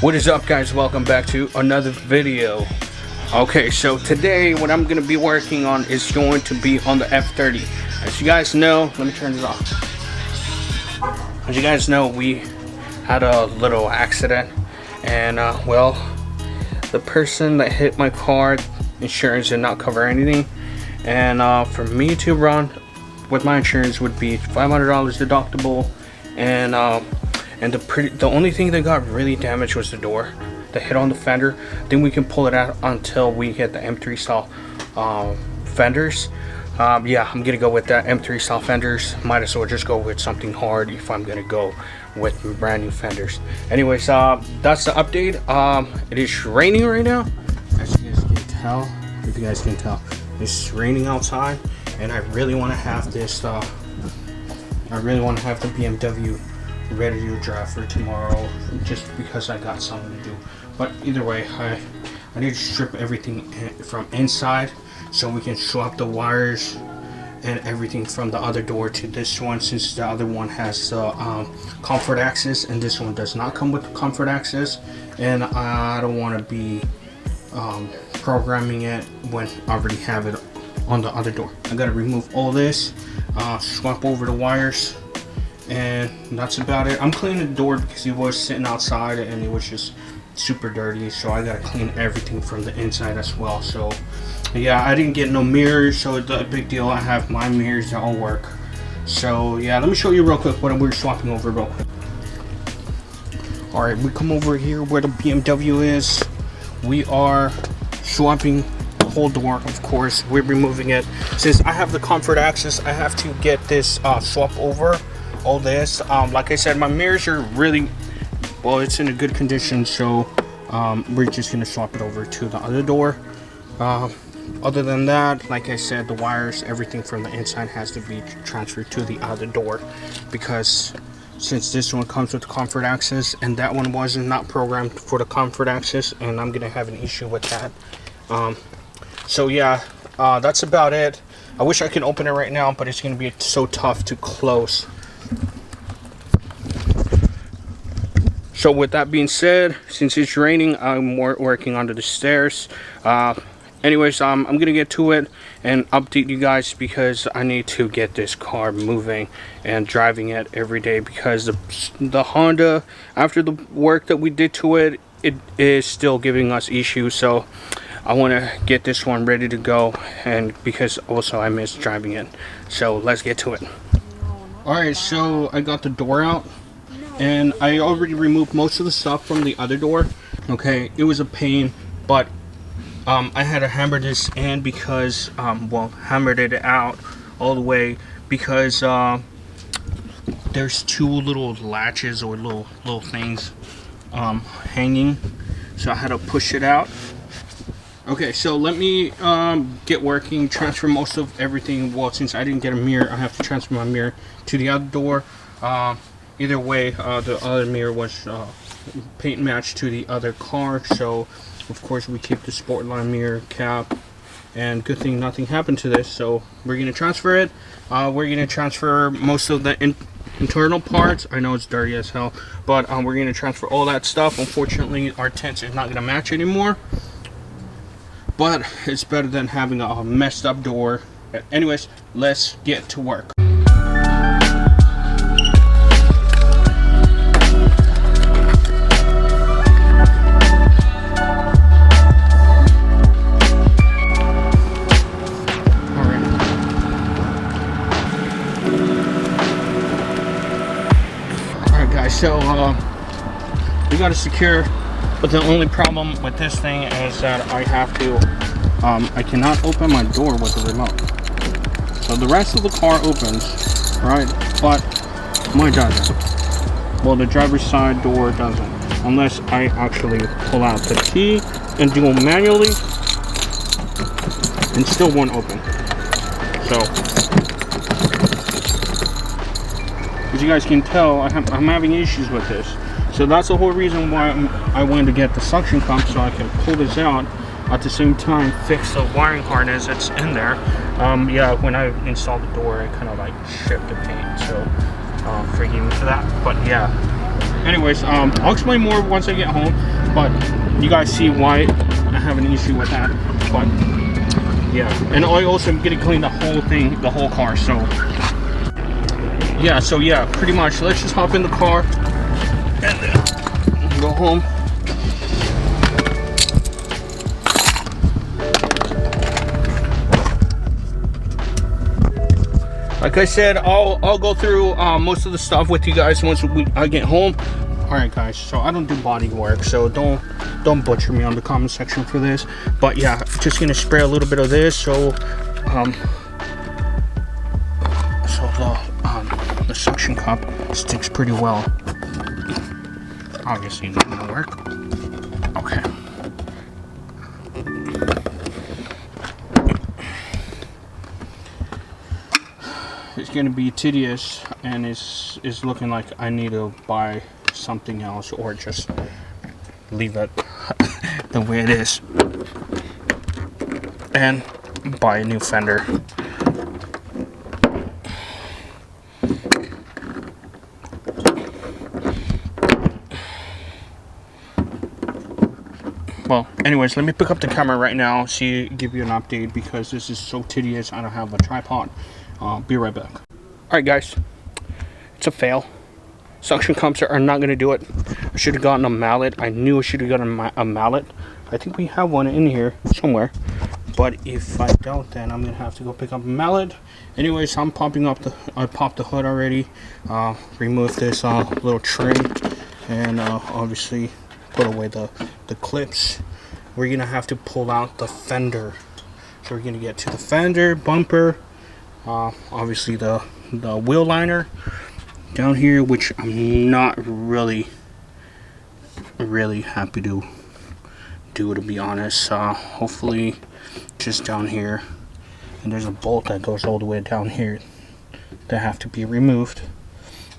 What is up, guys? Welcome back to another video. Okay, so today what I'm going to be working on is going to be on the F30. As you guys know, let me turn this off. As you guys know, we had a little accident, and well, the person that hit my car, insurance did not cover anything, and for me to run with my insurance would be $500 deductible, and the only thing that got really damaged was the door, the hit on the fender. Then we can pull it out until we get the M3 style fenders. Yeah, I'm gonna go with that M3 style fenders. Might as well just go with something hard if I'm gonna go with brand new fenders. Anyways, that's the update. It is raining right now, as you guys can tell. If you guys can tell, it's raining outside, and I really want to have this. I really want to have the BMW ready to drive for tomorrow, just because I got something to do. But either way, I need to strip everything from inside so we can swap the wires and everything from the other door to this one, since the other one has comfort access and this one does not come with comfort access, and I don't want to be programming it when I already have it on the other door. I gotta remove all this, swap over the wires, and that's about it. I'm cleaning the door because it was sitting outside and it was just super dirty, so I gotta clean everything from the inside as well. So yeah, I didn't get no mirrors, so it's a big deal. I have my mirrors that all work. So yeah, let me show you real quick what we're swapping over real quick. All right, we come over here where the BMW is. We are swapping the whole door. Of course, we're removing it. Since I have the comfort access, I have to get this swap over all this. Like I said, my mirrors are really well, it's in a good condition, so we're just gonna swap it over to the other door. Other than that, like I said, the wires, everything from the inside has to be transferred to the other door, because since this one comes with comfort access and that one wasn't not programmed for the comfort access, and I'm gonna have an issue with that. So yeah, that's about it. I wish I could open it right now, but it's gonna be so tough to close. So with that being said, since it's raining, I'm working under the stairs. Anyways, I'm gonna get to it and update you guys, because I need to get this car moving and driving it every day, because the Honda, after the work that we did to it, it is still giving us issues. So I want to get this one ready to go, and because also I miss driving it. So let's get to it. All right, so I got the door out, and I already removed most of the stuff from the other door. Okay, it was a pain, but I had to hammer this in because well, hammered it out all the way, because there's two little latches or little things hanging, so I had to push it out. Okay, so let me get working, transfer most of everything. Well, since I didn't get a mirror, I have to transfer my mirror to the other door. Either way, the other mirror was paint matched to the other car, so of course we keep the Sportline mirror cap, and good thing nothing happened to this. So we're gonna transfer it. We're gonna transfer most of the internal parts. I know it's dirty as hell, but we're gonna transfer all that stuff. Unfortunately, our tents is not gonna match anymore, but it's better than having a messed up door. Anyways, let's get to work. So we got it secure, but the only problem with this thing is that I have to I cannot open my door with the remote. So the rest of the car opens, right, but mine doesn't. Well, the driver's side door doesn't, unless I actually pull out the key and do it manually, and still won't open. So as you guys can tell, I'm having issues with this. So that's the whole reason why I wanted to get the suction cup, so I can pull this out, at the same time fix the wiring harness that's in there. Yeah, when I installed the door, I kind of like shipped the paint, so forgive me for that. But yeah, anyways, I'll explain more once I get home, but you guys see why I have an issue with that. But yeah, and I also am gonna clean the whole thing, the whole car. So yeah, pretty much let's just hop in the car and then go home. Like I said, I'll go through most of the stuff with you guys once I get home. All right, guys. So I don't do body work, so don't butcher me on the comment section for this. But yeah, just gonna spray a little bit of this, so the suction cup sticks pretty well. Obviously, it's not gonna work. Okay. It's gonna be tedious, and it's looking like I need to buy something else or just leave it the way it is and buy a new fender. Well, anyways, let me pick up the camera right now, give you an update, because this is so tedious. I don't have a tripod. Be right back. Alright guys, it's a fail. Suction cups are not going to do it. I should have gotten a mallet. I knew I should have gotten a mallet. I think we have one in here somewhere. But if I don't, then I'm going to have to go pick up a mallet. Anyways, I popped the hood already. Remove this little trim. And obviously put away the clips. We're going to have to pull out the fender. So we're going to get to the fender, bumper. Obviously the wheel liner down here, which I'm not really happy to do, to be honest. Hopefully just down here, and there's a bolt that goes all the way down here that have to be removed.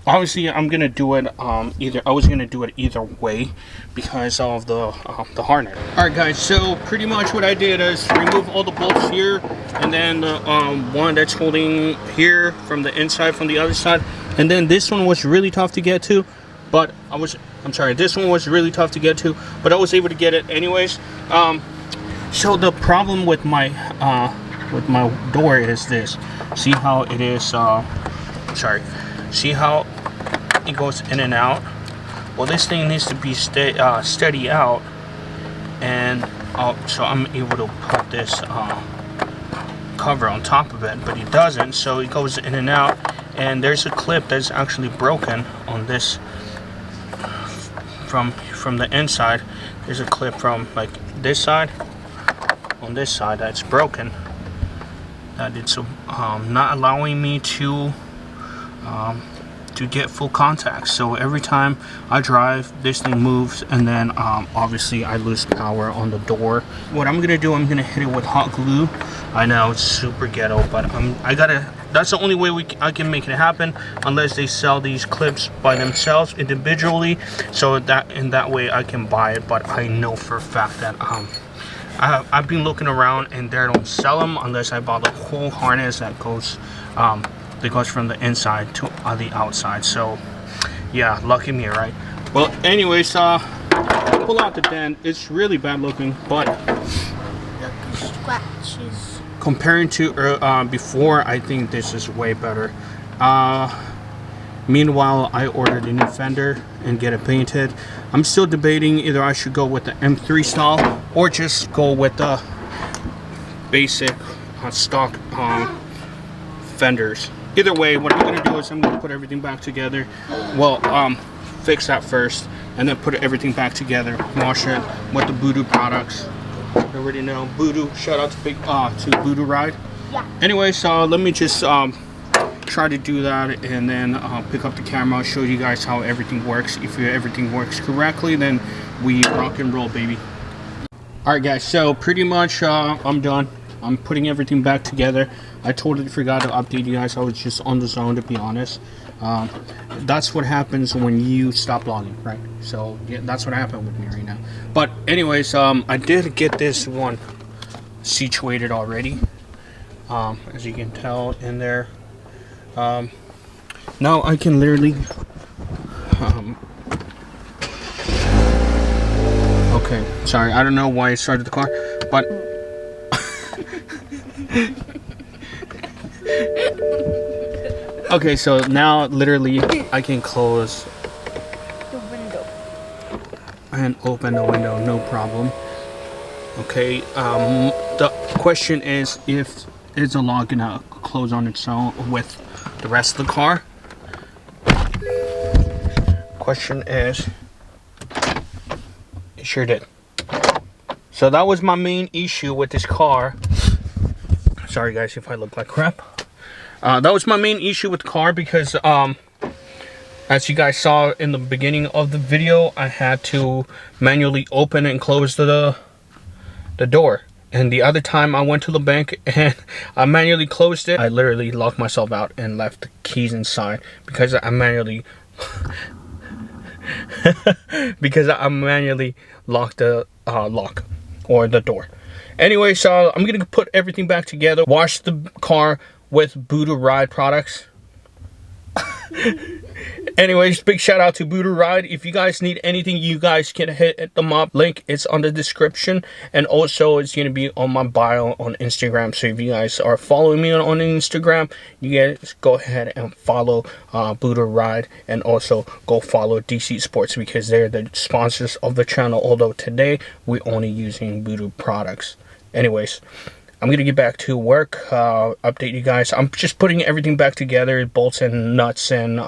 Obviously I'm gonna do it I was gonna do it either way because of the harness. Alright guys, so pretty much what I did is remove all the bolts here, and then the one that's holding here from the inside, from the other side, and then this one was really tough to get to, but this one was really tough to get to, but I was able to get it anyways. So the problem with my door is this. See how it is, see how it goes in and out? Well, this thing needs to be steady out, and so I'm able to put this cover on top of it, but it doesn't, so it goes in and out. And there's a clip that's actually broken on this from the inside. There's a clip from like this side, on this side, that's broken. That it's not allowing me to get full contact. So every time I drive, this thing moves, and then obviously I lose power on the door. What I'm gonna do, I'm gonna hit it with hot glue. I know it's super ghetto, but that's the only way I can make it happen, unless they sell these clips by themselves individually, so that in that way I can buy it. But I know for a fact that I've been looking around and they don't sell them unless I bought the whole harness that goes from the inside to the outside. So yeah, lucky me, right? Well, anyways, pull out the dent. It's really bad looking, but scratches. Comparing to before, I think this is way better. Meanwhile, I ordered a new fender and get it painted. I'm still debating either I should go with the M3 style or just go with the basic stock fenders. Either way, what I'm gonna do is I'm gonna put everything back together. Well, fix that first, and then put everything back together. Wash it with the Bmw products. You already know Bmw. Shout out to Bmw Ride. Yeah. Anyway, so let me just try to do that, and then pick up the camera, show you guys how everything works. If everything works correctly, then we rock and roll, baby. All right, guys. So pretty much, I'm done. I'm putting everything back together. I totally forgot to update you guys. I was just on the zone, to be honest. That's what happens when you stop vlogging, right? So yeah, that's what happened with me right now. But anyways, I did get this one situated already, as you can tell in there. Now I can literally Okay, sorry, I don't know why I started the car, but okay, so now literally I can close The window. and open the window, no problem. Okay, the question is if is the lock gonna close on its own with the rest of the car? Question is, it sure did. So that was my main issue with this car. Sorry guys if I look like crap. That was my main issue with the car because as you guys saw in the beginning of the video, I had to manually open and close the door. And the other time I went to the bank and I manually closed it, I literally locked myself out and left the keys inside because I manually locked the lock or the door. Anyway, so I'm gonna put everything back together, wash the car with Bmw Ride products. Anyways, big shout out to Bmw Ride. If you guys need anything, you guys can hit them up. Link is on the description, and also it's going to be on my bio on Instagram. So if you guys are following me on Instagram, you guys go ahead and follow Bmw Ride, and also go follow DC Sports because they're the sponsors of the channel. Although today we're only using Bmw products. Anyways, I'm gonna get back to work, update you guys. I'm just putting everything back together, bolts and nuts, and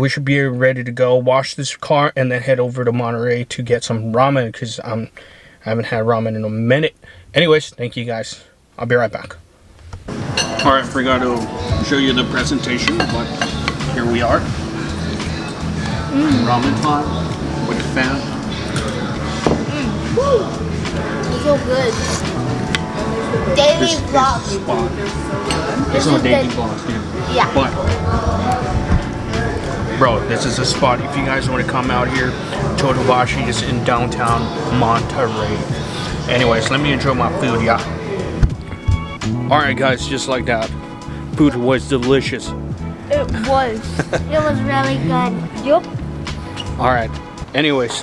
we should be ready to go. Wash this car and then head over to Monterey to get some ramen because I haven't had ramen in a minute. Anyways, thank you guys. I'll be right back. Alright, forgot to show you the presentation, but here we are. Ramen pot with a fan. So good. Daily vlog. There's no daily vlogs, dude. Yeah. But, bro, this is a spot. If you guys want to come out here, Totobashi is in downtown Monterey. Anyways, let me enjoy my food, yeah. Alright, guys, just like that. Food was delicious. It was. It was really good. Yup. Alright. Anyways,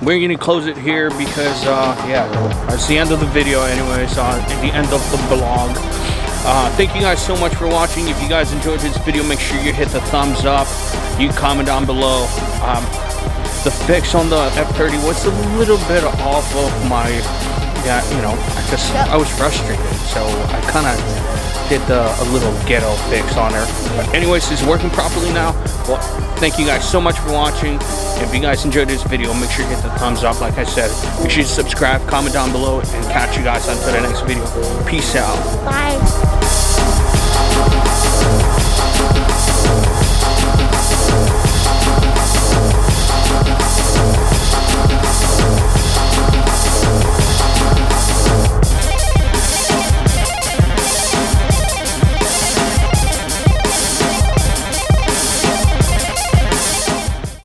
we're gonna close it here because yeah, it's the end of the video. Anyways, at the end of the vlog. Thank you guys so much for watching. If you guys enjoyed this video, make sure you hit the thumbs up. You can comment down below. The fix on the F30 was a little bit off of my, yeah, you know, I was frustrated, so I kind of did a little ghetto fix on her. But anyways, it's working properly now. Well, thank you guys so much for watching. If you guys enjoyed this video, make sure you hit the thumbs up. Like I said, make sure you subscribe, comment down below, and catch you guys until the next video. Peace out. Bye.